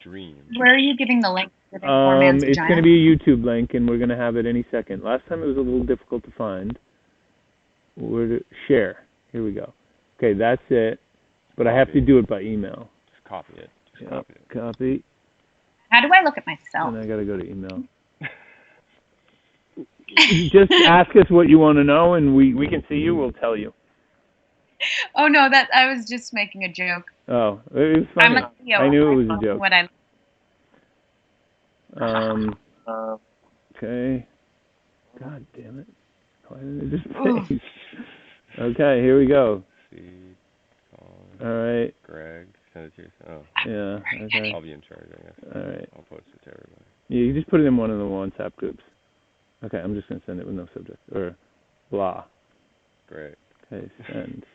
stream. Where are you giving the link? It's going to be a YouTube link, and we're going to have it any second. Last time it was a little difficult to find. Where to share? Here we go. Okay, that's it. But I have to do it by email. Just copy it. Copy. How do I look at myself? And I got to go to email. Just ask us what you want to know, and we can see you. We'll tell you. Oh no, I was just making a joke. Oh, it was funny. I knew it was a joke. Okay. God damn it. Why didn't it just finish? Okay, here we go. All right. Greg, send it to you. Oh. Yeah. Okay. I'll be in charge, I guess. All right. I'll post it to everybody. Yeah, you just put it in one of the WhatsApp groups. Okay, I'm just going to send it with no subject. Or blah. Great. Okay, send.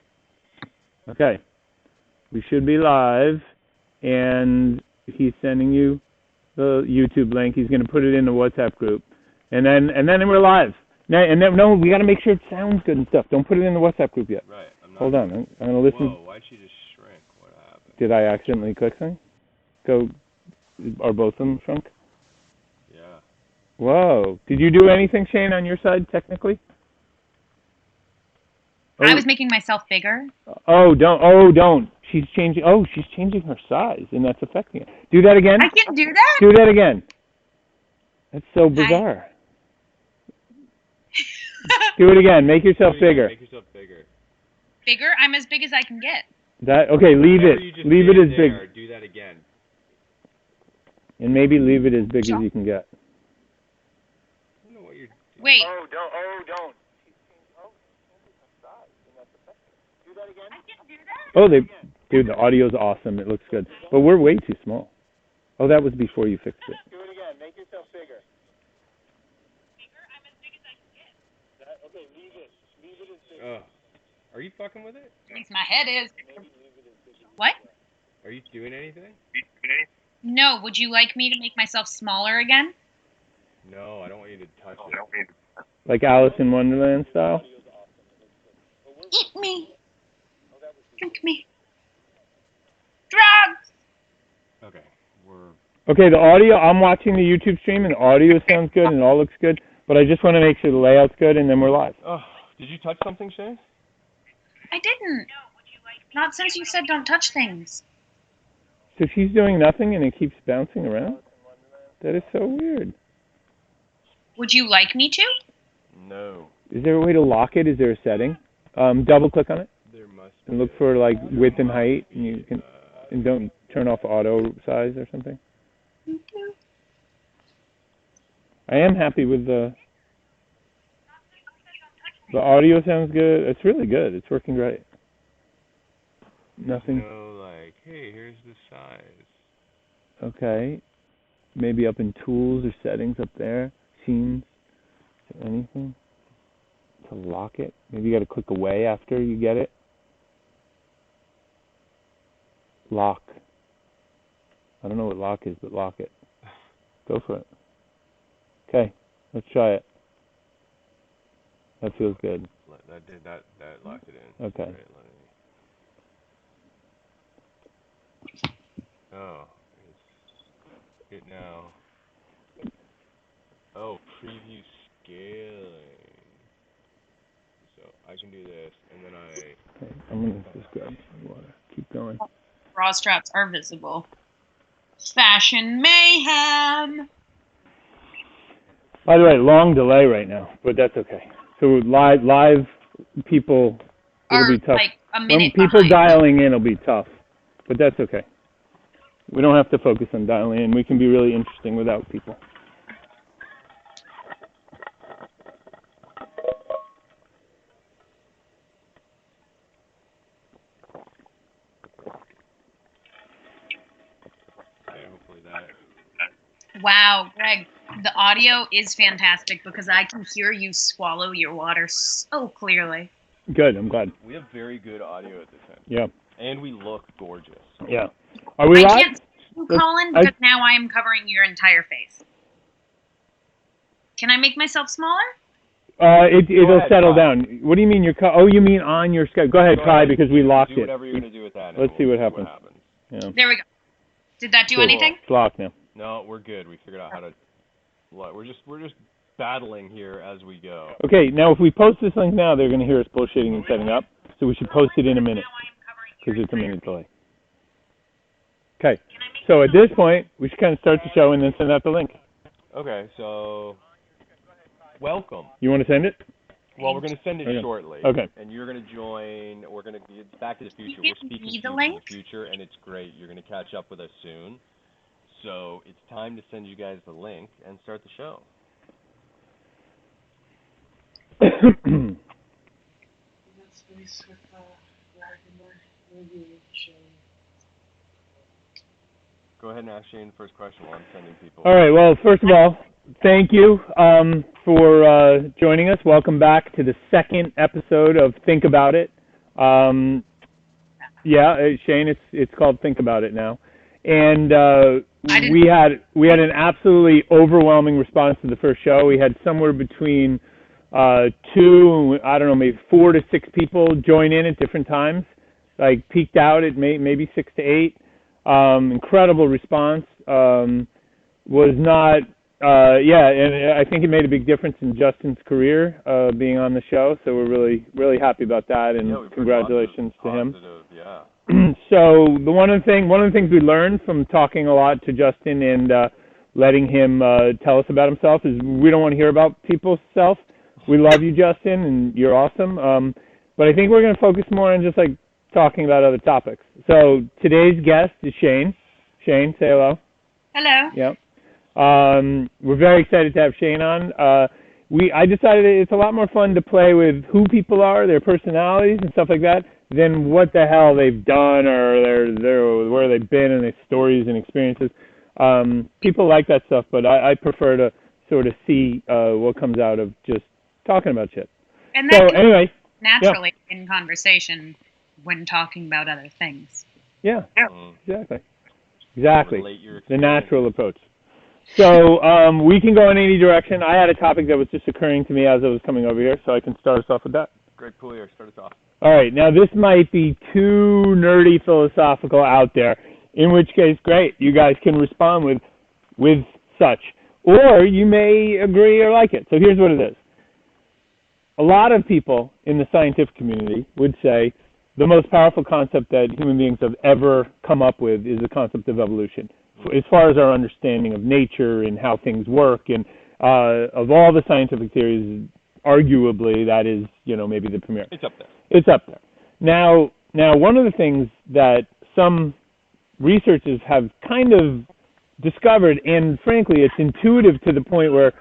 Okay. We should be live, and he's sending you the YouTube link. He's going to put it in the WhatsApp group, and then we're live. No, we got to make sure it sounds good and stuff. Don't put it in the WhatsApp group yet. Right. Hold on. I'm going to listen. Whoa, why'd she just shrink? What happened? Did I accidentally click something? Are both of them shrunk? Yeah. Whoa. Did you do anything, Shane, on your side, technically? I was making myself bigger. Don't. She's changing her size, and that's affecting it. Do that again. I can do that? Do that again. That's so bizarre. Do it again. Make yourself bigger. Make yourself bigger. Bigger? I'm as big as I can get. Okay, leave it. Leave it as big. Do that again. And maybe leave it as big as you can get. I don't know what you're doing. Wait. Don't. Do that again? I can do that? Dude, the audio's awesome. It looks good. But we're way too small. Oh, that was before you fixed it. Do it again. Make yourself bigger. Bigger? I'm as big as I can get. Okay, leave it. Leave it as big. Are you fucking with it? At least my head is. What? Are you doing anything? No, would you like me to make myself smaller again? No, I don't want you to touch it. Like Alice in Wonderland style? Eat me. Drink me. Drugs! Okay, Okay, the audio, I'm watching the YouTube stream, and the audio sounds good, and it all looks good, but I just want to make sure the layout's good, and then we're live. Oh, did you touch something, Shane? I didn't. Not since you said don't touch things. So she's doing nothing, and it keeps bouncing around? That is so weird. Would you like me to? No. Is there a way to lock it? Is there a setting? Double click on it. There must be. And look for like width and height, and you can, and don't turn off auto size or something. I am happy with the audio sounds good. It's really good. It's working great. Nothing. Like, hey, here's the size. Okay. Maybe up in tools or settings up there. Scenes. Is there anything to lock it? Maybe you got to click away after you get it. Lock. I don't know what lock is, but lock it. Go for it. Okay, let's try it. That feels good. That locked it in. Okay. Right, oh, it's it now. Oh, preview scaling. So I can do this, and then Okay, I'm gonna just grab some water. Keep going. Bra straps are visible. Fashion mayhem. By the way, long delay right now, but that's okay. So live people, it'll be tough. Like a minute when people behind. dialing in, it'll be tough, but that's okay. We don't have to focus on dialing in. We can be really interesting without people. Wow, Greg, the audio is fantastic because I can hear you swallow your water so clearly. Good, I'm glad. we have very good audio at this end. Yeah. And we look gorgeous. Yeah. Are we I live? can't see you, Colin, because now I am covering your entire face. Can I make myself smaller? It'll ahead, settle Kai. down. What do you mean you mean on your Skype? Go ahead, Kai, because we locked do it. whatever you're going to do with that. Let's see what happens. Yeah. There we go. Did that do Cool. anything? It's locked now. No, we're good. We figured out how to. We're just battling here as we go. Okay, now if we post this link now, they're going to hear us bullshitting and setting up. So we should post it in a minute because it's a minute delay. Okay, so at this point, we should kind of start the show and then send out the link. Okay, so welcome. You want to send it? Well, we're going to send it Okay. shortly. Okay. And you're going to join. We're going to be Back to the Future. You We're give speaking me to the you link? in the future, and it's great. You're going to catch up with us soon. So it's time to send you guys the link and start the show. Go ahead and ask Shane the first question while I'm sending people. All right, well, first of all, thank you for joining us. Welcome back to the second episode of Think About It. Shane, it's called Think About It now. And we had an absolutely overwhelming response to the first show. We had somewhere between maybe 4 to 6 people join in at different times. Like peaked out at maybe 6 to 8. Incredible response. Was not, and I think it made a big difference in Justin's career being on the show. So we're really, really happy about that, and congratulations to him. Yeah. So one of the things we learned from talking a lot to Justin and letting him tell us about himself is we don't want to hear about people's self. We love you, Justin, and you're awesome. But I think we're going to focus more on just like talking about other topics. So today's guest is Shane. Shane, say hello. Hello. Yep. We're very excited to have Shane on. I decided it's a lot more fun to play with who people are, their personalities and stuff like that, than what the hell they've done or where they've been and their stories and experiences. People like that stuff, but I prefer to sort of see what comes out of just talking about shit. And that So anyway, naturally in conversation when talking about other things. yeah, Mm. exactly. Relate your The experience. natural approach. So we can go in any direction. I had a topic that was just occurring to me as I was coming over here, so I can start us off with that. Greg Poulier, start us off. All right, now this might be too nerdy philosophical out there, in which case, great, you guys can respond with such. Or you may agree or like it. So here's what it is. A lot of people in the scientific community would say the most powerful concept that human beings have ever come up with is the concept of evolution. As far as our understanding of nature and how things work, and of all the scientific theories, arguably that is, maybe the premier. It's up there. It's up there. Now, one of the things that some researchers have kind of discovered, and frankly, it's intuitive to the point where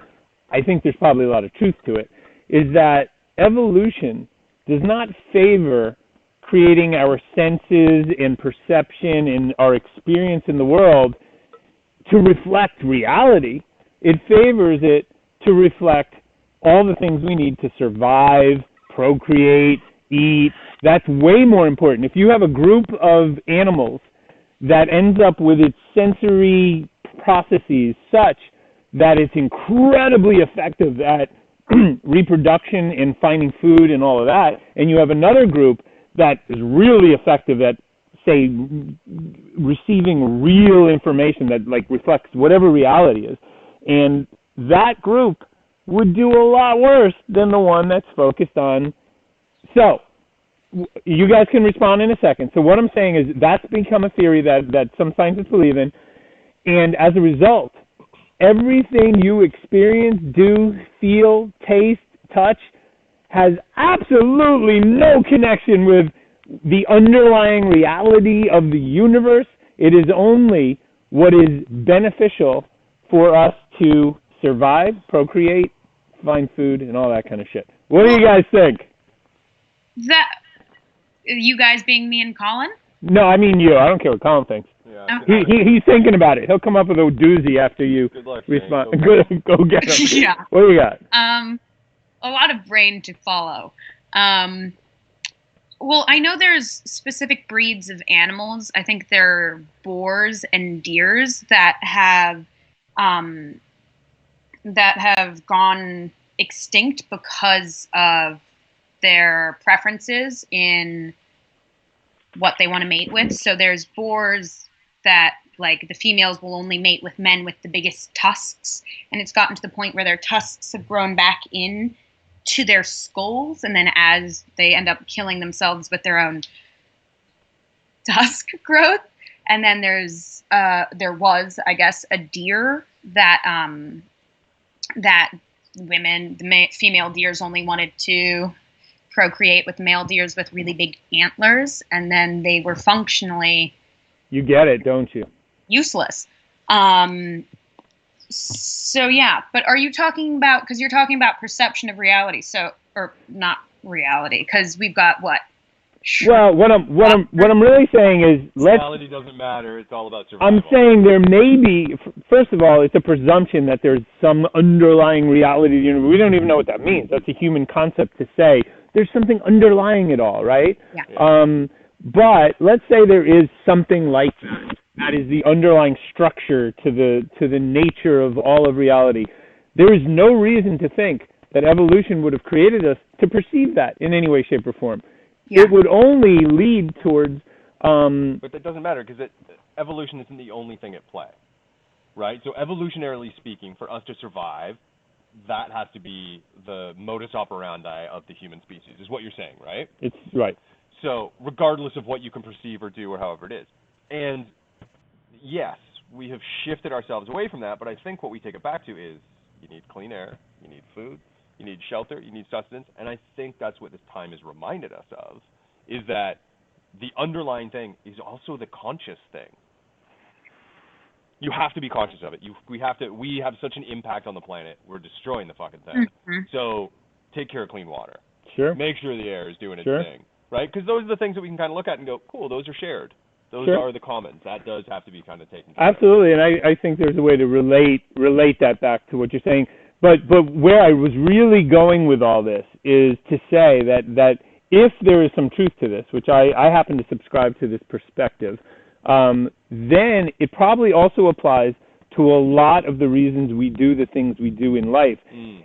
I think there's probably a lot of truth to it, is that evolution does not favor creating our senses and perception and our experience in the world to reflect reality. It favors it to reflect all the things we need to survive, procreate, eat. That's way more important. If you have a group of animals that ends up with its sensory processes such that it's incredibly effective at reproduction and finding food and all of that, and you have another group that is really effective at, say, receiving real information that reflects whatever reality is, and that group would do a lot worse than the one that's focused on. So you guys can respond in a second. So what I'm saying is that's become a theory that some scientists believe in, and as a result, everything you experience, do, feel, taste, touch has absolutely no connection with the underlying reality of the universe. It is only what is beneficial for us to survive, procreate, find food, and all that kind of shit. What do you guys think? That you guys being me and Colin? No, I mean you. I don't care what Colin thinks. Yeah. He's thinking about it. He'll come up with a doozy after you Good luck, Shane. respond. Go Go get him. Yeah. What do you got? A lot of brain to follow. Well, I know there's specific breeds of animals. I think there are boars and deers that have gone extinct because of their preferences in what they want to mate with. So there's boars that like the females will only mate with men with the biggest tusks, and it's gotten to the point where their tusks have grown back in to their skulls, and then as they end up killing themselves with their own tusk growth. And then there was, I guess, a deer that that female deers only wanted to procreate with male deers with really big antlers, and then they were functionally, you get it, don't you? Useless. So yeah, but are you talking about, because you're talking about perception of reality, so, or not reality, because we've got what? Well, what I'm really saying is, reality doesn't matter. It's all about survival. I'm saying there may be. First of all, it's a presumption that there's some underlying reality to the universe. We don't even know what that means. That's a human concept to say there's something underlying it all, right? Yeah. But let's say there is something like that. That is the underlying structure to the nature of all of reality. There is no reason to think that evolution would have created us to perceive that in any way, shape, or form. Yeah. It would only lead towards... But that doesn't matter, because evolution isn't the only thing at play, right? So evolutionarily speaking, for us to survive, that has to be the modus operandi of the human species, is what you're saying, right? It's right. So regardless of what you can perceive or do or however it is. And yes, we have shifted ourselves away from that, but I think what we take it back to is you need clean air, you need food, you need shelter, you need sustenance, and I think that's what this time has reminded us of, is that the underlying thing is also the conscious thing. You have to be conscious of it. We have such an impact on the planet. We're destroying the fucking thing. Mm-hmm. So take care of clean water. Sure. Make sure the air is doing its thing, right? Because those are the things that we can kind of look at and go, cool, those are shared. Those are the commons. That does have to be kind of taken care of. Absolutely, and I think there's a way to relate that back to what you're saying. But where I was really going with all this is to say that if there is some truth to this, which I happen to subscribe to this perspective, then it probably also applies to a lot of the reasons we do the things we do in life.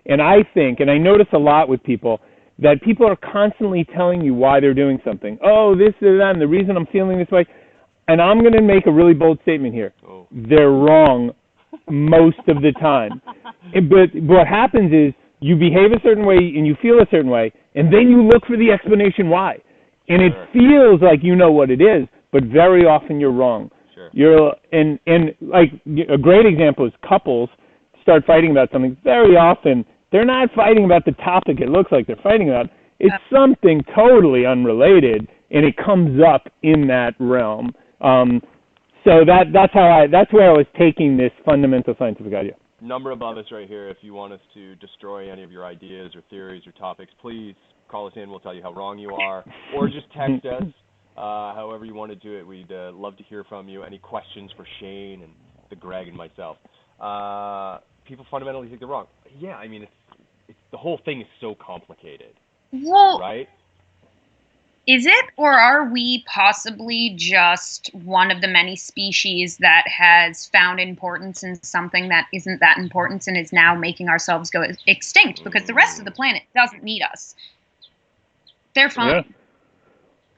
And I think, and I notice a lot with people, that people are constantly telling you why they're doing something. Oh, this or that, and the reason I'm feeling this way. And I'm going to make a really bold statement here. Oh. They're wrong most of the time. But what happens is you behave a certain way and you feel a certain way, and then you look for the explanation why. And it feels like you know what it is, but very often you're wrong. Sure. And like a great example is couples start fighting about something. Very often they're not fighting about the topic it looks like they're fighting about. It's something totally unrelated, and it comes up in that realm. So that's where I was taking this fundamental scientific idea. Number above us right here. If you want us to destroy any of your ideas or theories or topics, please call us in. We'll tell you how wrong you are, or just text us. However you want to do it, we'd love to hear from you. Any questions for Shane and the Greg and myself? People fundamentally think they're wrong. Yeah, I mean, it's the whole thing is so complicated. Well, right? Is it, or are we possibly just one of the many species that has found importance in something that isn't that important and is now making ourselves go extinct because the rest of the planet doesn't need us? They're fine. Yeah.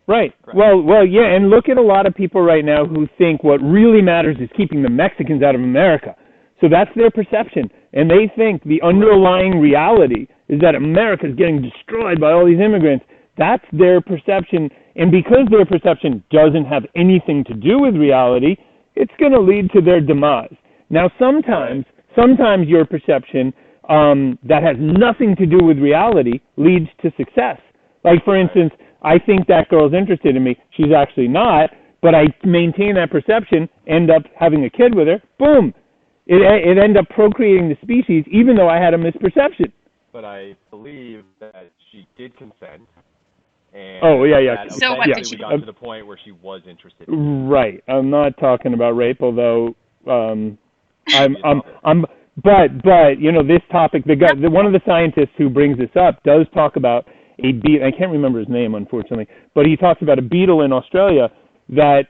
Right. Well, yeah, and look at a lot of people right now who think what really matters is keeping the Mexicans out of America. So that's their perception. And they think the underlying reality is that America is getting destroyed by all these immigrants. That's their perception, and because their perception doesn't have anything to do with reality, it's going to lead to their demise. Now, sometimes your perception that has nothing to do with reality leads to success. Like, for instance, I think that girl's interested in me. She's actually not, but I maintain that perception, end up having a kid with her. Boom! It ended up procreating the species, even though I had a misperception. But I believe that she did consent. And So what did she do? We got to the point where she was interested. Right. I'm not talking about rape, although but you know, this topic, one of the scientists who brings this up does talk about a beetle. I can't remember his name, unfortunately, but he talks about a beetle in Australia that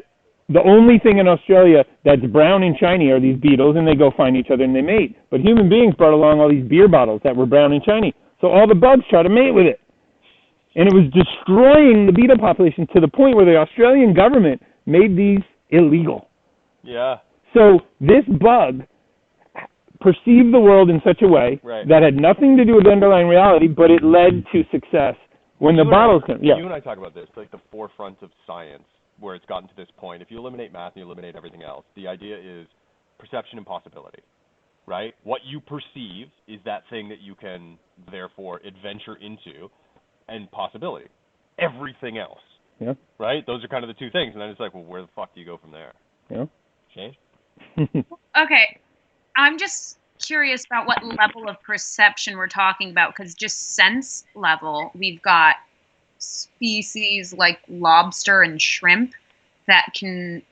the only thing in Australia that's brown and shiny are these beetles, and they go find each other and they mate. But human beings brought along all these beer bottles that were brown and shiny, so all the bugs try to mate with it. And it was destroying the beetle population to the point where the Australian government made these illegal. Yeah. So this bug perceived the world in such a way Right. that had nothing to do with underlying reality, but it led to success. When the bottles come, yeah. You and I talk about this, like the forefront of science, where it's gotten to this point. If you eliminate math and you eliminate everything else, the idea is perception and possibility, right? What you perceive is that thing that you can therefore adventure into, and possibility. Everything else, Yeah. right? Those are kind of the two things, and then it's like, well, where the fuck do you go from there? Yeah. Change? Okay, I'm just curious about what level of perception we're talking about, because just sense level, we've got species like lobster and shrimp that can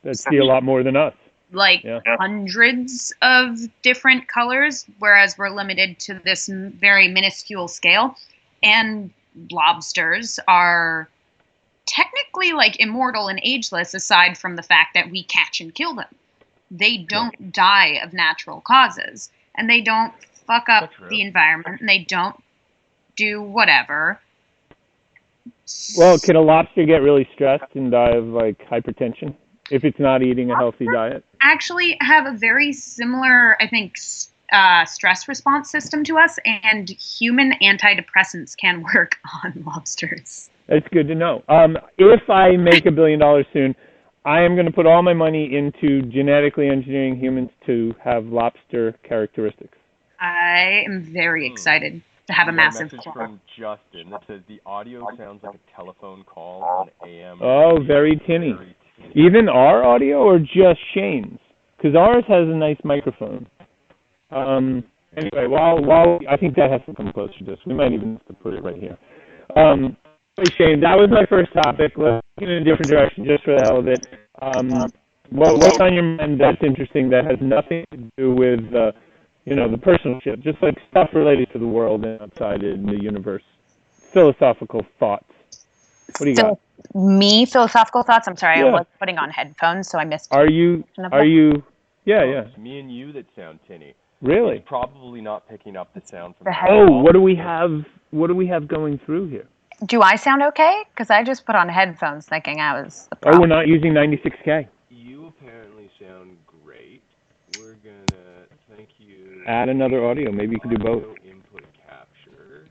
That see a lot more than us. like Yeah. hundreds of different colors, whereas we're limited to this very minuscule scale. And lobsters are technically like immortal and ageless, aside from the fact that we catch and kill them. They don't die of natural causes, and they don't fuck up That's true. the environment, and they don't do whatever. Well, can a lobster get really stressed and die of like hypertension if it's not eating a healthy diet? Actually have a very similar, I think, stress response system to us, and human antidepressants can work on lobsters. That's good to know. If I make $1 billion soon, I am going to put all my money into genetically engineering humans to have lobster characteristics. I am very excited to have a We got massive message claw. from Justin that says the audio sounds like a telephone call on AM. Oh, radio. very tinny. Very tinny. Even our audio or just Shane's? Because ours has a nice microphone. Anyway, while I think that has to come closer to this. We might even have to put it right here. Hey, Shane, that was my first topic. Let's get in a different direction just for the hell of it. What's on your mind that's interesting that has nothing to do with, the personal shit, just like stuff related to the world and outside in the universe? Philosophical thoughts. What do you got? Me, philosophical thoughts? I'm sorry, Yeah. I was putting on headphones, so I missed. Are you, yeah, yeah. It's me and you that sound tinny. Really? It's probably not picking up the sound from The the heck? Oh, call. what do we have going through here? Do I sound okay? Because I just put on headphones thinking I was the Oh, problem. we're not using 96K. You apparently sound great. We're gonna thank you. Add another audio. Maybe you can do both. Audio input capture.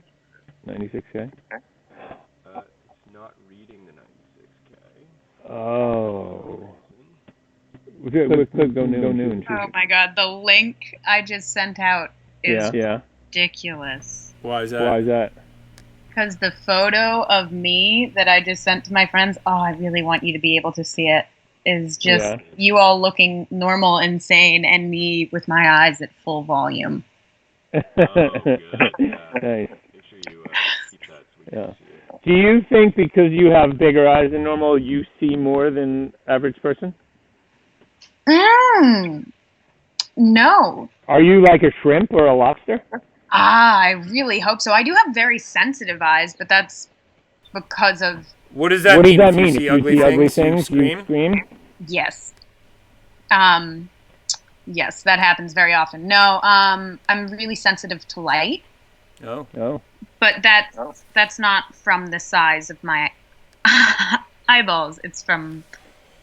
96K. It's not reading the 96K. Oh. Click go new and choose Oh it. my god, the link I just sent out is Yeah. ridiculous. Why is that? Why is that? Because the photo of me that I just sent to my friends, oh, I really want you to be able to see it, is just Yeah. you all looking normal and sane, and me with my eyes at full volume. Oh, good. Nice. Make sure you keep that so we Yeah. can see it. Do you think because you have bigger eyes than normal, you see more than average person? No. Are you like a shrimp or a lobster? I really hope so. I do have very sensitive eyes, but that's because of, What does that What mean? does that If mean? you see If you ugly see ugly things, you things, scream? you scream? yes. Yes, that happens very often. No, I'm really sensitive to light, Oh. No. but that's not from the size of my eyeballs. It's from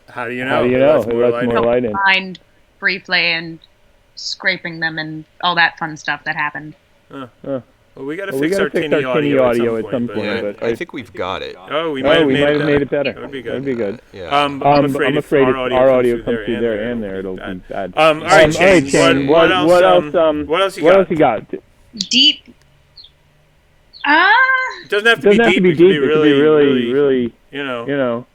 How do you know? How do you It know? lets It more lets light more in. light in. mind replay and scraping them and all that fun stuff that happened. Well, we got to Well, we fix gotta our fix tinny our tinny audio audio at some point. Yeah, Yeah, but I think we've got it. Oh, we Oh, might have we made might it have made it better. better. That would be That'd good. be good. Yeah. I'm afraid if our audio comes through there and there, it'll be be bad. All right, Shane. What else? What else you What got? else you got? Deep. It doesn't have to Doesn't be have deep. to be It could deep. be It could really, be really, you know,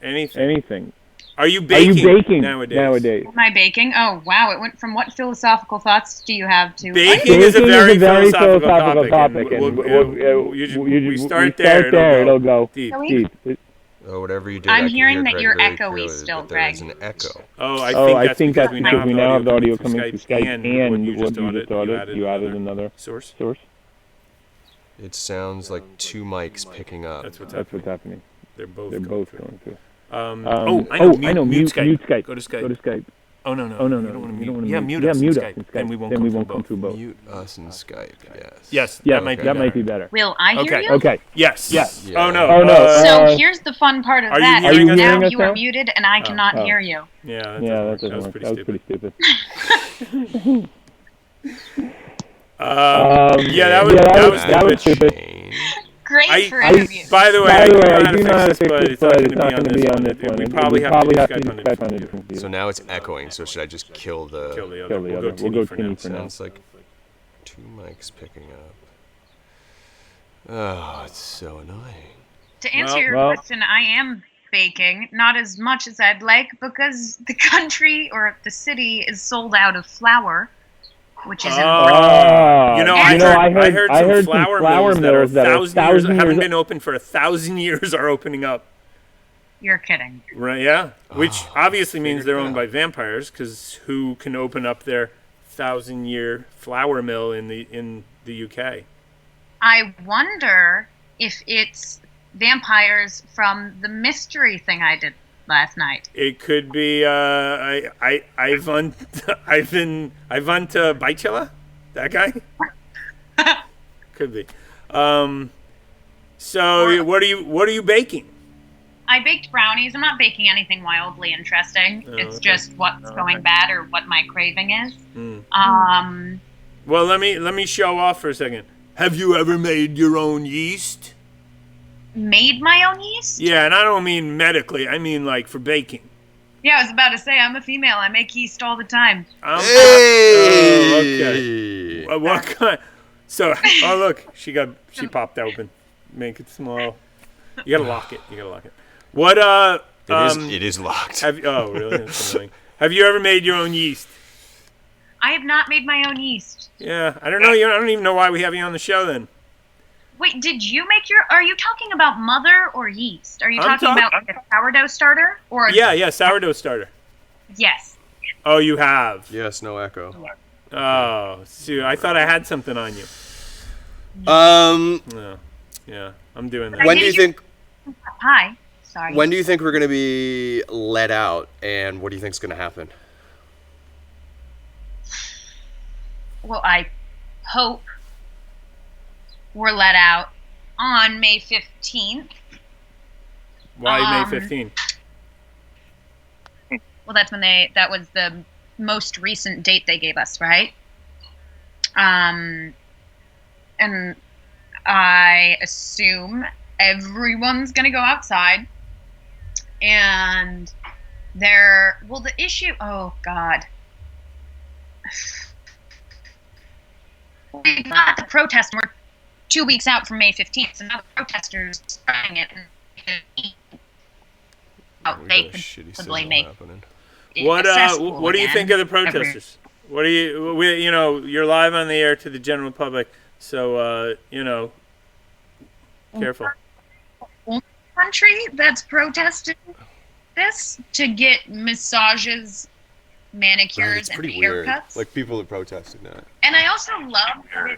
anything. anything. Are you Are baking, you baking nowadays? Am I baking? Oh, wow. It went from what philosophical thoughts do you have to... Baking is a very philosophical topic, and we we start there, there, it'll go deep. deep. Whatever you did, I'm I can hearing hear that Greg you're very echoey clearly, still, but there Greg. is an echo. Oh, I think that's because because we now have the audio coming through Skype and and what you just added, you added another source. It sounds like two mics picking up. That's what's That's happening. what's happening. They're both They're going both through. going through. I know. Mute Mute Skype. Skype. Go to Skype. Go to Skype. Oh no. Oh no, You no, don't want to you mute. don't want to Yeah, mute. mute us in mute Skype, in Skype. and we won't come through both. Mute us in Skype. Yes. Yes. Yeah, that might be that better. might be better. Will I hear Okay. you? Okay. Yes. Yes. Oh no. Oh, no. So here's the fun part of Are you that. hearing us Now now? you are muted and I cannot Oh. hear you. Yeah. That Yeah, doesn't that work. doesn't work. That was pretty stupid. Yeah, that was stupid. Shane. Great for interviews. By the way, By I the do way, know I how to do know how to fix this, but it's not going to be on this one. We probably have to use Skype on a different computer. So now it's echoing. So should I just kill the? Kill the other. Kill the We'll other. go We'll go tinny for now. tinny for now. Sounds like 2 mics picking up. Oh, it's so annoying. To answer Well- your well- question, I am baking, not as much as I'd like because the country or the city is sold out of flour, which is important. You know, You know, I heard I some heard flour some flour mills that are 1,000 years, years haven't old. been open for 1,000 years are opening up. You're kidding. Right? Yeah. Which obviously means figured they're it owned out. by vampires, because who can open up their 1,000-year flour mill in the UK? I wonder if it's vampires from the mystery thing I did last night. It could be Ivan Baichela, that guy. Could be. So what are you baking? I baked brownies. I'm not baking anything wildly interesting. It's okay. just what's going bad or what my craving is. Mm. Well, let me show off for a second. Have you ever made your own yeast? Made my own yeast? Yeah, and I don't mean medically. I mean like for baking. Yeah, I was about to say, I'm a female. I make yeast all the time. Oh, okay. What kind? So, oh look, she popped open. Make it small. You gotta lock it. What? It is locked. Oh, really? That's annoying. Have you ever made your own yeast? I have not made my own yeast. Yeah, I don't know. I don't even know why we have you on the show then. Wait, did you make your... Are you talking about mother or yeast? Are you I'm talking about like a sourdough starter? Or Yeah, sourdough starter. Yes. Oh, you have. Yes, no echo. Oh, see, I thought I had something on you. No. Yeah, I'm doing that. When do you think? Hi. Sorry. When do you think we're gonna be let out, and what do you think's gonna happen? Well, I hope we're let out on May 15th. Why May 15th? Well, that's when that was the most recent date they gave us, right? And I assume everyone's going to go outside. And the issue, oh God. We got the protest, and we're 2 weeks out from May 15th, so now the protesters are starting it. And they could possibly make it What accessible do you again. think of the protesters? What do you're live on the air to the general public, so careful. Country that's protesting this to get massages, manicures, It's and pretty weird. haircuts. Like people are protesting that. And I also love that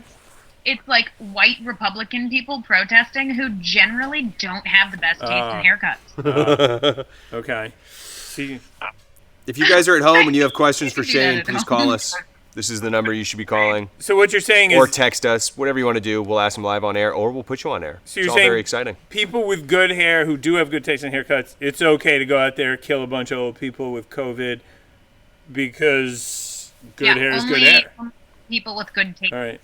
it's like white Republican people protesting who generally don't have the best taste in haircuts. Okay. See, If you guys are at home and you have questions for You can do that Shane, at please home. call us. This is the number you should be calling. so what you're saying Or is text us, whatever you want to do. We'll ask him live on air, or we'll put you on air. So It's you're all saying- very exciting. people with good hair who do have good taste in haircuts, it's okay to go out there, kill a bunch of old people with COVID because good hair is good only hair. people with good taste. All right.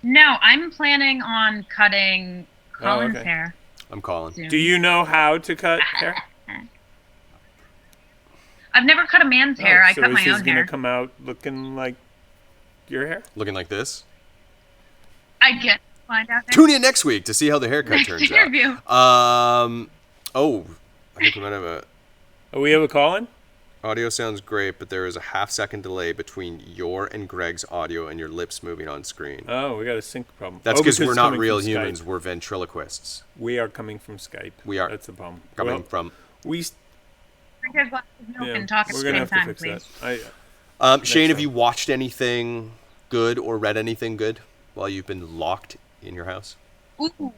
No, I'm planning on cutting Colin's okay. hair I'm calling. soon. Do you know how to cut hair? I've never cut a man's hair. I so cut is my his own gonna hair. come out looking like your hair? Looking like this. I guess find out. Tune in next week to see how the haircut Next turns interview. out. I think we might have a... Oh, we have a call in? Audio sounds great, but there is a half-second delay between your and Greg's audio and your lips moving on screen. Oh, we got a sync problem. That's because we're it's not coming real from Skype. humans. We're ventriloquists. We are coming from Skype. We are. That's the problem. Coming Well, from... we Drink a glass of milk yeah, and talk at we're the gonna same have to time, fix please. that. Shane, have time. you watched anything good or read anything good while you've been locked in your house? Ooh.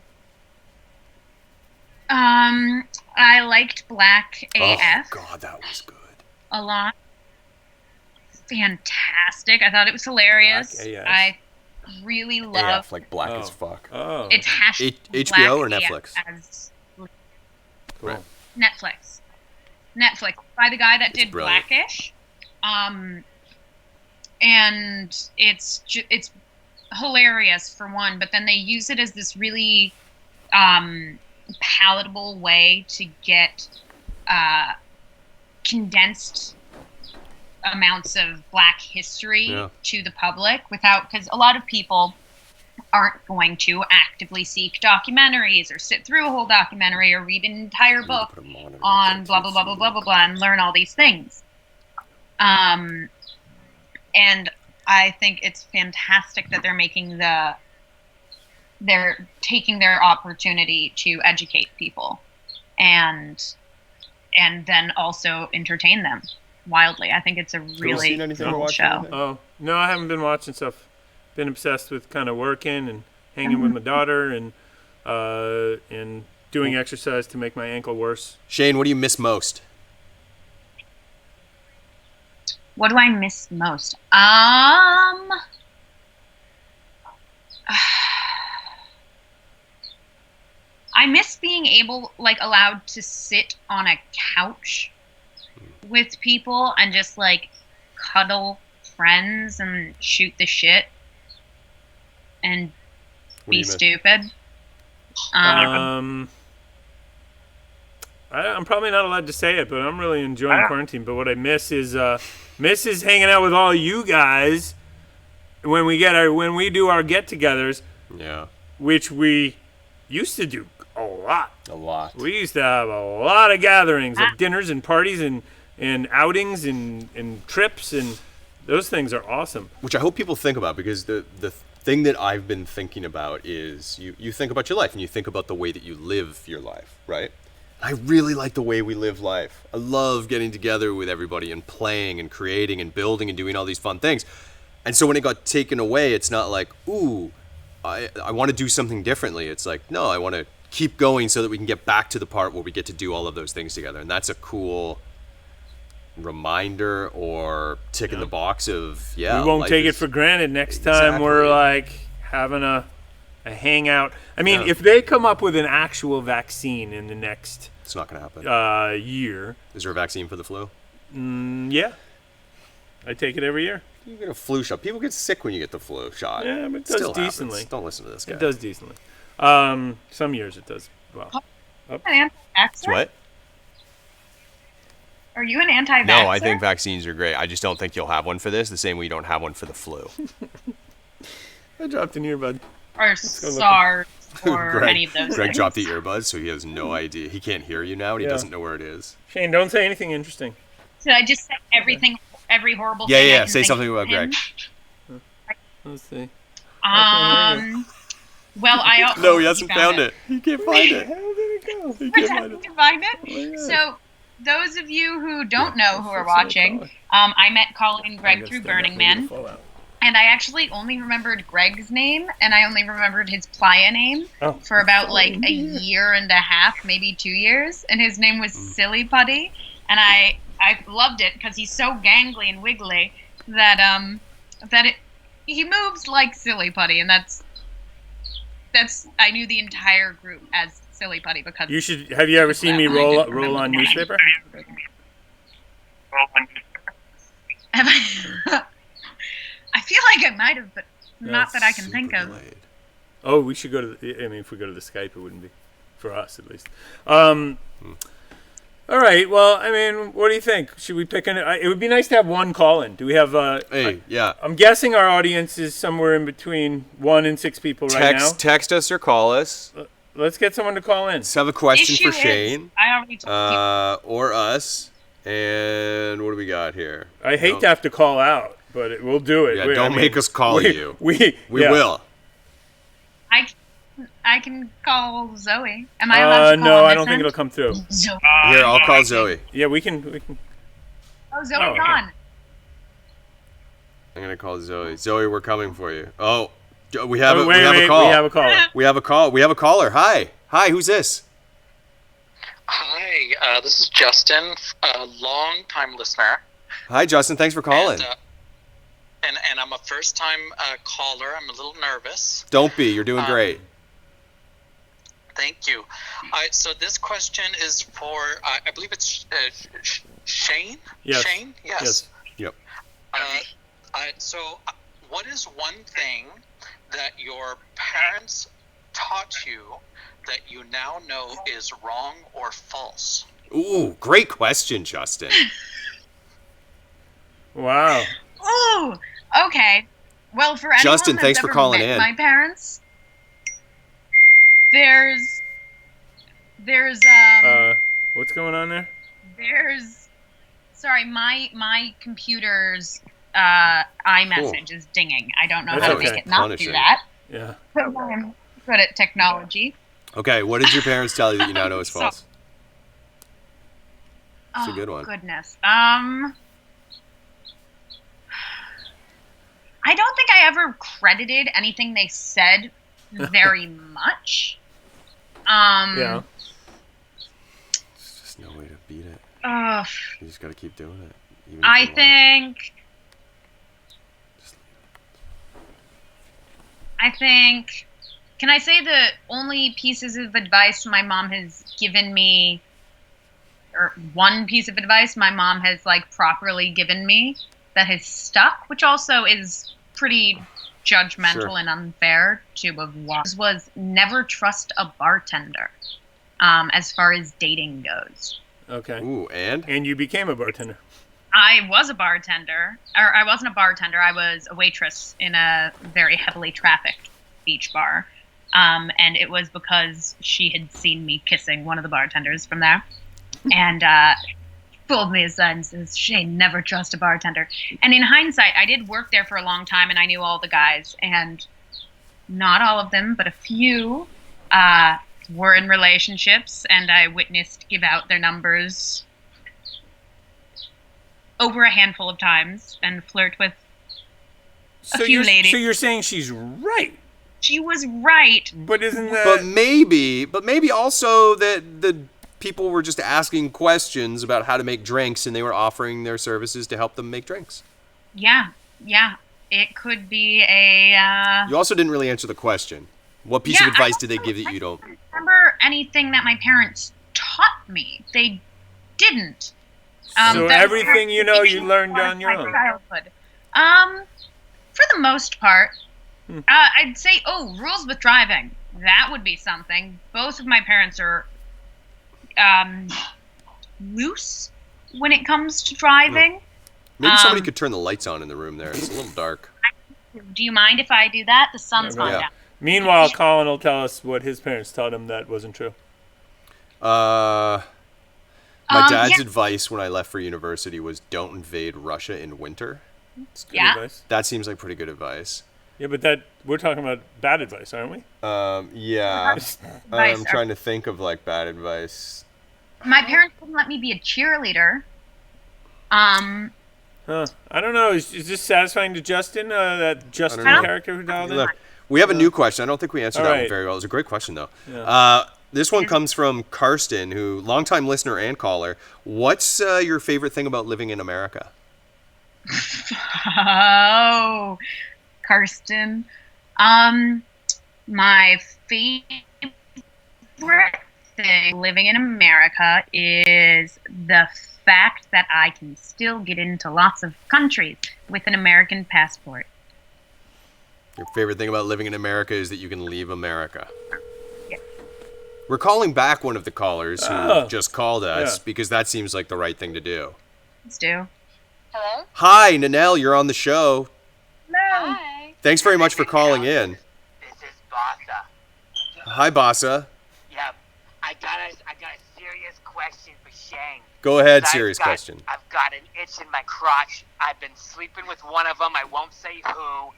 I liked Black Oh AF God, that was good. a lot. Fantastic. I thought it was hilarious. Black AF. I really love AF, like black as fuck. Oh. it's hashtag HBO or Black Netflix? AF as Cool. Netflix. Netflix by the guy that did brilliant. Blackish. And it's hilarious for one, but then they use it as this really palatable way to get condensed amounts of Black history to the public without, because a lot of people aren't going to actively seek documentaries or sit through a whole documentary or read an entire book on blah blah blah blah blah blah blah and learn all these things. And I think it's fantastic that they're taking their opportunity to educate people and then also entertain them wildly. I think it's a really seen anything or cool watched show. anything? Oh, no, I haven't been watching stuff. Been obsessed with kind of working and hanging with my daughter and doing exercise to make my ankle worse. Shane, what do you miss most? What do I miss most? I miss being allowed to sit on a couch with people and just cuddle friends and shoot the shit and What do you be miss? I'm stupid. probably not allowed to say it, but I'm really enjoying quarantine. But what I miss is hanging out with all you guys when we do our get-togethers, Yeah, which we used to do a lot. a lot. We used to have a lot of gatherings of dinners and parties and outings and trips, and those things are awesome. Which I hope people think about, because the thing that I've been thinking about is you think about your life and you think about the way that you live your life, right? I really like the way we live life. I love getting together with everybody and playing and creating and building and doing all these fun things. And so when it got taken away, it's not like, ooh, I want to do something differently. It's like, no, I want to keep going so that we can get back to the part where we get to do all of those things together. And that's a cool reminder or tick in the box of, We won't life take it is- for granted next time we're having a hangout. I mean, if they come up with an actual vaccine in the next It's not going to happen. year, Is there a vaccine for the flu? yeah, I take it every year. You get a flu shot. People get sick when you get the flu shot. Yeah, but it does Still decently. happens. Don't listen to this guy. It does decently. Some years it does well. An anti-vaxxer? What? Are you an anti-vaxxer? No, I think vaccines are great. I just don't think you'll have one for this, the same way you don't have one for the flu. I dropped an earbud. Or SARS or Greg, any of those Greg things. dropped the earbuds, so he has no idea. He can't hear you now, and he Yeah. doesn't know where it is. Shane, don't say anything interesting. Should I just say every horrible Yeah, thing? I yeah. can Say think something of about him? Greg. Let's see. Well, I also No, he hasn't found it. He can't find it. How did it go? He can't find it. to find it. Oh, yeah. So, those of you who don't know who are watching, I met Colin and Greg through Burning Man, and I actually only remembered Greg's name, and I only remembered his playa name for about a year and a half, maybe 2 years, and his name was Silly Putty, and I loved it because he's so gangly and wiggly that he moves like Silly Putty, and that's I knew the entire group as Silly Putty because You should. Have you ever seen me roll on newspaper? Have I? I feel like I might have, but not that I can think of. Delayed. Oh, we should go to. If we go to the Skype, it wouldn't be for us at least. All right. Well, I mean, what do you think? Should we pick it would be nice to have one call in. Do we have? Hey, yeah. I'm guessing our audience is somewhere in between 1 and 6 people right now. Text us or call us. Let's get someone to call in. Let's have a question Issue for is, Shane. I already told Or us. And what do we got here? I hate to have to call out, but we'll do it. Yeah, don't make us call you. We will. you. I can call Zoe. Am I allowed to call no, on I this don't think end? it'll come through. Zoe. Here, I'll call Zoe. Yeah, we can. Oh, Zoe's okay. on. I'm gonna call Zoe. Zoe, we're coming for you. Oh, we have a wait, we have a call. We have a caller. We have a call. We have a caller. Hi, who's this? Hi, Hey, this is Justin, a long-time listener. Hi, Justin. Thanks for calling. And I'm a first-time caller. I'm a little nervous. Don't be. You're doing great. Thank you. So this question is for, I believe it's Shane? Yes. Shane? Yes. Yep. So what is one thing that your parents taught you that you now know is wrong or false? Ooh, great question, Justin. Wow. Ooh, okay. Well, for anyone Justin, that's thanks for ever calling met in. my parents, there's What's going on there? sorry, my computer's iMessage is dinging. I don't know That's how to okay. make it not Punishing. do that. Yeah. So I'm good at technology. Okay, what did your parents tell you that you now know is So- false? It's a Oh, good one. Goodness. I don't think I ever credited anything they said very much. Yeah. There's just no way to beat it. Uh, You just got to keep doing it. even if I you want to. think. Can I say the only pieces of advice my mom has given me, or one piece of advice my mom has like properly given me that has stuck, which also is pretty judgmental Sure. and unfair to have watched, was never trust a bartender. As far as dating goes. Okay. Ooh, and? And you became a bartender. I was a bartender, or I wasn't a bartender. I was a waitress in a very heavily trafficked beach bar, and it was because she had seen me kissing one of the bartenders from there, and pulled me aside and says, "Shane, never trust a bartender." And in hindsight, I did work there for a long time, and I knew all the guys, and not all of them, but a few were in relationships, and I witnessed give out their numbers over a handful of times and flirt with So few you're ladies. so you're saying she's right, She was right. but isn't that? But maybe also that the people were just asking questions about how to make drinks and they were offering their services to help them make drinks. Yeah. It could be a. You also didn't really answer the question. What piece Yeah, of advice I did they also- give that you don't? remember anything that my parents taught me. They didn't. So that- everything you know, you learned part on of your my own. childhood. For the most part, I'd say, rules with driving. That would be something. Both of my parents are loose when it comes to driving. Maybe somebody could turn the lights on in the room there. It's a little dark. Do you mind if I do that? The sun's Yeah, gone yeah. down. Meanwhile, Colin will tell us what his parents taught him that wasn't true. My dad's yeah. advice when I left for university was don't invade Russia in winter. It's good Yeah. advice. That seems like pretty good advice. Yeah, but we're talking about bad advice, aren't we? Yeah. Advice I'm are- trying to think of like bad advice. My parents wouldn't let me be a cheerleader. Huh. I don't know. Is this satisfying to Justin? That Justin know. character who dialed in? Look, we have a new question. I don't think we answered All that one right. very well. It was a great question, though. Yeah. This one comes from Karsten, who longtime listener and caller. What's your favorite thing about living in America? Oh, Karsten. My favorite thing living in America is the fact that I can still get into lots of countries with an American passport. Your favorite thing about living in America is that you can leave America. Yeah. We're calling back one of the callers who Oh. just called us Yeah. because that seems like the right thing to do. Let's do. Hello? Hi, Nanelle, you're on the show. Hello. Hi. Thanks very much for calling in. This is Bassa. Hi, Bassa. Yep. I got a serious question for Shane. Go ahead, I've serious got- question. I've got an itch in my crotch. I've been sleeping with one of them. I won't say who.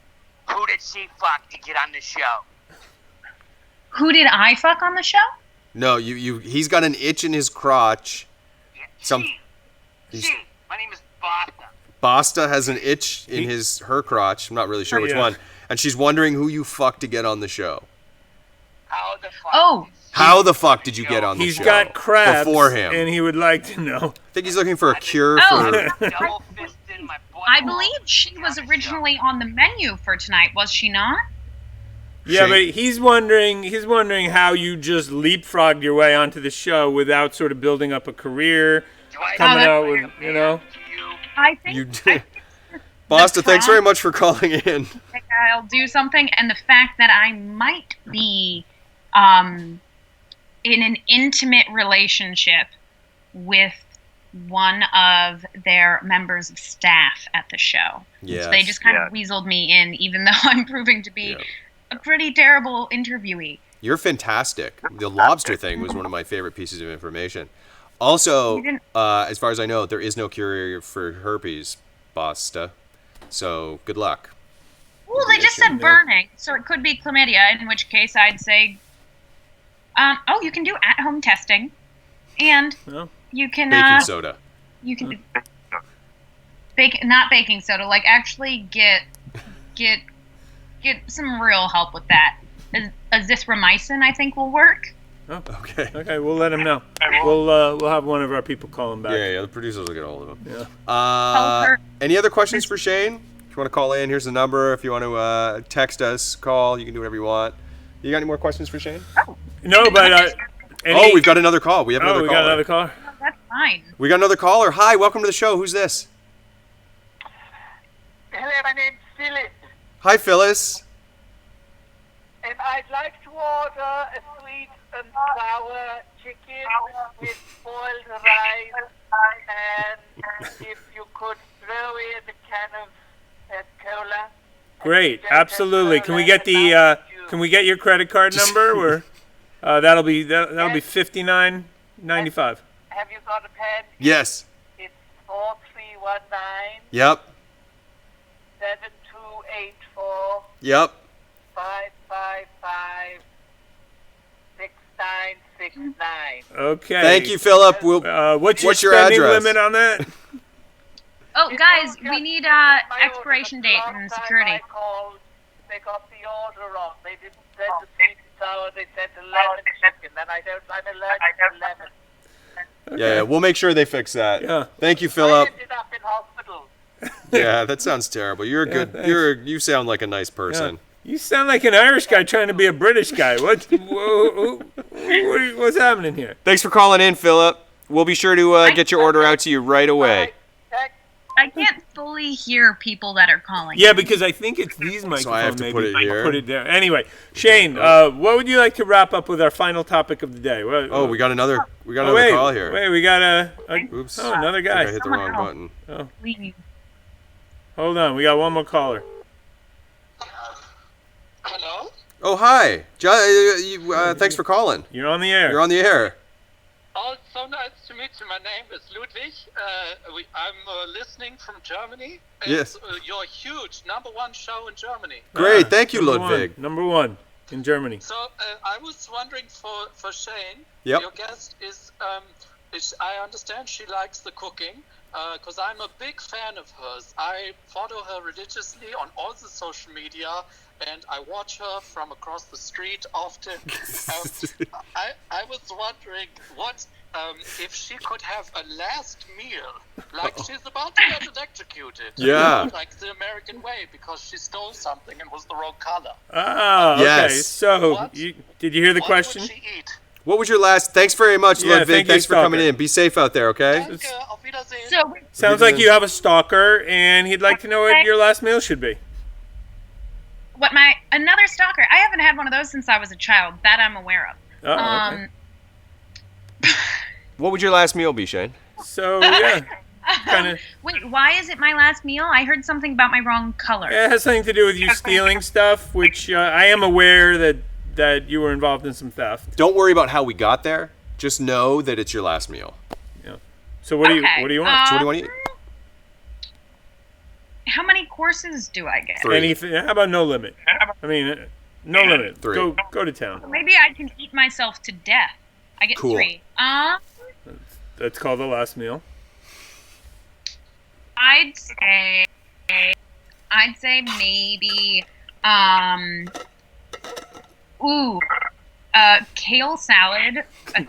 Who did she fuck to get on the show? Who did I fuck on the show? No, he's got an itch in his crotch. Yeah, Some- She. My name is Bassa. Basta has an itch in her crotch. I'm not really sure which Yeah. one. And she's wondering who you fucked to get on the show. How the fuck Oh. did How the fuck did you get on the He's show got crabs, before him? and he would like to know. I think he's looking for a cure Oh. for. Double fisted my butt. I believe she was originally on the menu for tonight, was she not? Yeah, Shane. but he's wondering how you just leapfrogged your way onto the show without sort of building up a career, Do I coming Oh, out with, you know. you? I think You did. Basta, thanks very much for calling in. I'll do something, and the fact that I might be in an intimate relationship with one of their members of staff at the show. Yes. So they just kind of weaseled me in, even though I'm proving to be Yeah. a pretty terrible interviewee. You're fantastic. The lobster thing was one of my favorite pieces of information. Also, You didn't- as far as I know, there is no cure for herpes, Basta. So good luck. Well, they just said burning, so it could be chlamydia, in which case I'd say, you can do at-home testing, and Well, you can Baking soda. you can not baking soda, like actually get some real help with that. Azithromycin, I think, will work. Okay. okay, we'll let him know. We'll have one of our people call him back. Yeah, the producers will get a hold of him. Yeah. her. Any other questions for Shane? If you want to call in, here's the number. If you want to text us, call. You can do whatever you want. You got any more questions for Shane? No, but We've got another call. We have another we caller. got another caller. Oh, that's fine. We got another caller. Hi, welcome to the show. Who's this? Hello, my name's Phyllis, Hi, Phyllis. and I'd like to order a sweet and sour chicken with boiled rice, and if you could throw in a can of cola. Great, absolutely. Can we get the can we get your credit card number? Or that'll be $59.95. Have you got a pen? Yes. It's 4319 Yep. 7284 Yep. 555 6969. Okay. Thank you, Philip. We'll, What's What's your your spending address? limit on that? Oh, You guys, know, we just need my expiration order, date the and last time security. I called, they got the order wrong. They didn't send the sweet and sour. They sent a lemon chicken, and I'm allergic to lemon. Yeah, we'll make sure they fix that. Yeah. Thank you, I Philip. ended up in hospital. Yeah, that sounds terrible. You're a Yeah, good. thanks. You sound like a nice person. You sound like an Irish guy trying to be a British guy. What's happening here? Thanks for calling in, Philip. We'll be sure to get your order out to you right away. I can't fully hear people that are calling. Yeah, because I think it's these microphones. So I have to maybe. put it here? Put it there. Anyway, Shane, what would you like to wrap up with our final topic of the day? Oh, we got another. We got Oh, another wait, call here. Wait, we got a Oops. another I guy. hit the wrong button. Please. Hold on, we got one more caller. Hello? Oh, hi. Thanks for calling. You're on the air. You're on the air. Oh, it's so nice to meet you. My name is Ludwig. I'm listening from Germany. Yes. It's your huge #1 show in Germany. Great. Thank you, Number Ludwig. Number one in Germany. So I was wondering for Shane. Yep. Your guest is I understand she likes the cooking. Because I'm a big fan of hers. I follow her religiously on all the social media, and I watch her from across the street often. I was wondering what if she could have a last meal, like she's about to get electrocuted. Yeah. Like the American way, because she stole something and was the wrong color. Ah, okay. Yes. So, What? did you hear the What question? would she eat? What was your last? Thanks very much, Yeah, Ludwig. thank you, Thanks for coming Stalker. in. Be safe out there, okay? Danke, auf Wiedersehen. So, Sounds like you have a stalker, and he'd like to know what your last meal should be. another stalker. I haven't had one of those since I was a child. That I'm aware of. Oh, okay. What would your last meal be, Shane? So, yeah. Kind of. Wait, why is it my last meal? I heard something about my wrong color. It has something to do with you stealing stuff, which I am aware that you were involved in some theft. Don't worry about how we got there. Just know that it's your last meal. Yeah. So what do you Okay, what do you want? So what do you want to eat? How many courses do I get? 3. Anything? How about no limit? I mean, no limit. 3. Go to town. Maybe I can eat myself to death. I get Cool. 3. That's called the last meal. I'd say maybe ooh, kale salad, a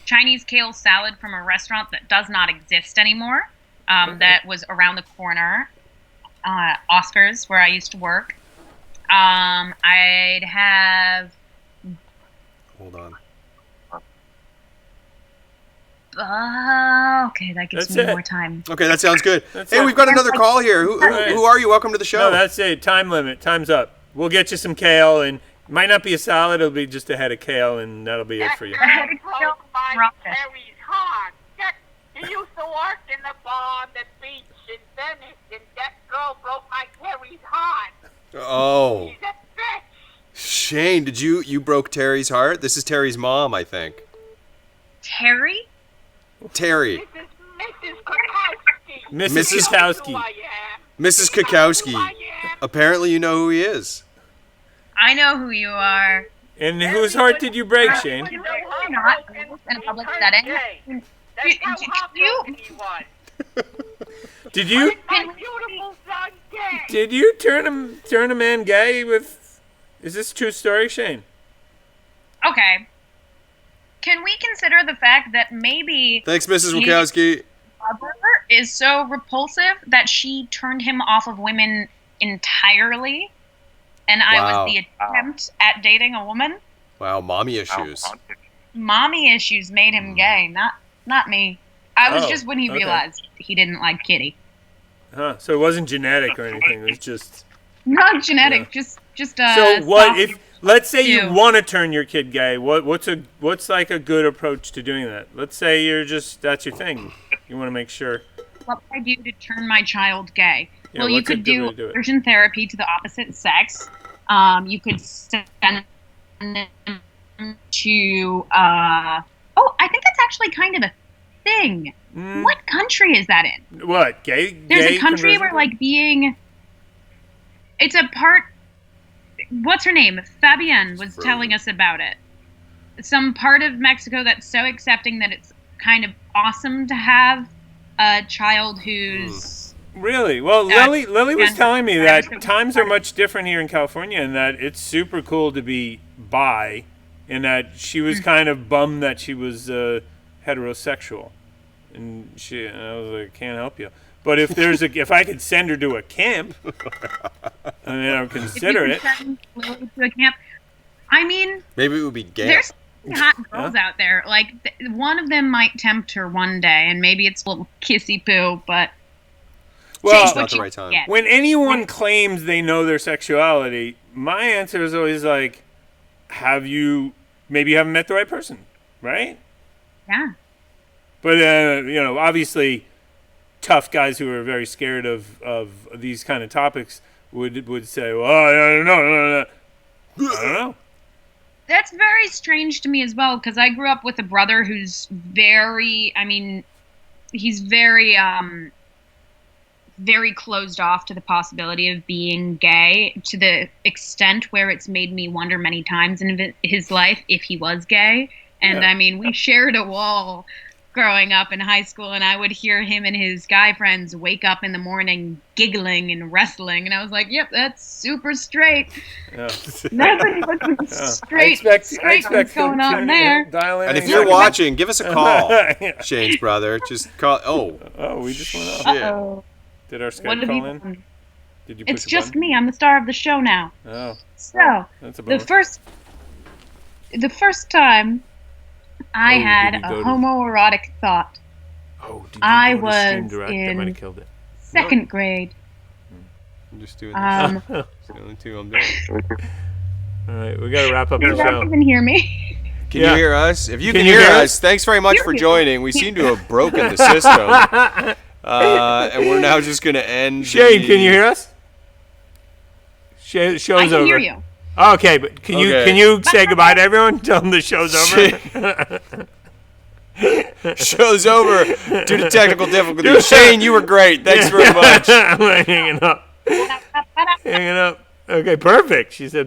Chinese kale salad from a restaurant that does not exist anymore. That was around the corner, Oscars, where I used to work. I'd have. Hold on. Okay, that gives That's me it. more time. Okay, that sounds good. That's Hey, it. we've got another call here. Who are you? Welcome to the show. No, that's it. Time limit. Time's up. We'll get you some kale, and it might not be a salad. It'll be just a head of kale, and that'll be it for you. That guy broke my Terry's heart. He used to work in the bar on the beach in Venice, and that girl broke my Terry's heart. Oh. She's a bitch. Shane, did you broke Terry's heart? This is Terry's mom, I think. Terry? Terry. Mrs. Kakowski. Mrs. Kakowski. Mrs. Kakowski. Apparently you know who he is. I know who you are. And whose heart did you break, Shane? You're not in a public setting. That's how heartbroken he was. Did you My beautiful son gay. did you turn a man gay with? Is this a true story, Shane? Okay. Can we consider the fact that maybe Thanks, Mrs. Wachowski. mother is so repulsive that she turned him off of women entirely, and I Wow. was the attempt at dating a woman? Wow, mommy issues. Mommy issues made him gay, not me. I was Oh, just when he okay. realized he didn't like Kitty. Huh? So it wasn't genetic or anything. It was just. Not genetic, just So what soft- if? Let's say you Ew. want to turn your kid gay. What's like a good approach to doing that? Let's say that's your thing. You want to make sure. What would I do to turn my child gay? Yeah, well, you what's a could good do way to do it? conversion therapy to the opposite sex. You could send them to. I think that's actually kind of a thing. Mm, What country is that in? What gay? There's gay a country conversion? where like being. It's a part. What's her name? Fabienne was Frozen. telling us about it. Some part of Mexico that's so accepting that it's kind of awesome to have a child who's. Really? Well, Lily was and- telling me and that so- times are much different here in California, and that it's super cool to be bi, and that she was kind of bummed that she was heterosexual, and I was like, can't help you. But if I could send her to a camp, I mean, I would consider if you it. could send Lily to a camp. I mean, Maybe it would be gay. there's hot girls out there. Like one of them might tempt her one day, and maybe it's a little kissy poo, but Well, It's not the right time. when anyone claims they know their sexuality, my answer is always like, maybe you haven't met the right person, right? Yeah. But obviously, tough guys who are very scared of these kind of topics would say, well, I don't know. I don't know. That's very strange to me as well, because I grew up with a brother who's he's very closed off to the possibility of being gay, to the extent where it's made me wonder many times in his life if he was gay. And Yeah. we shared a wall growing up in high school, and I would hear him and his guy friends wake up in the morning giggling and wrestling, and I was like, yep, that's super straight. Yeah. Nobody looks I straight. expect what's going on there? Dial in And if any you're second. watching, give us a call. Yeah. Shane's brother. Just call. Oh, we just went off. Shit. Uh-oh. Did our What Skype have call you in? done? Did you push It's a just button? me. I'm the star of the show now. Oh, So, that's a the bummer. first time I Oh, had did you a go to- homoerotic thought. Oh, did you I go to Stream was Direct? That in might have killed it. Second grade. I'm just doing this. Um, It's the only two I'm doing. All right, we got to wrap up you the guys show. even hear me? Can Yeah. you hear us? If you Can can, you hear hear us, thanks very much for Hear me. joining. We seem to have broken the system. And we're now just going to end. Shane, can you hear us? Show's I can over. hear you. Okay, but can Okay. you say goodbye to everyone? Tell them the show's over. Show's over due to technical difficulties. Shane, you were great. Thanks very much. I'm hanging up. Hanging up. Okay, perfect. She said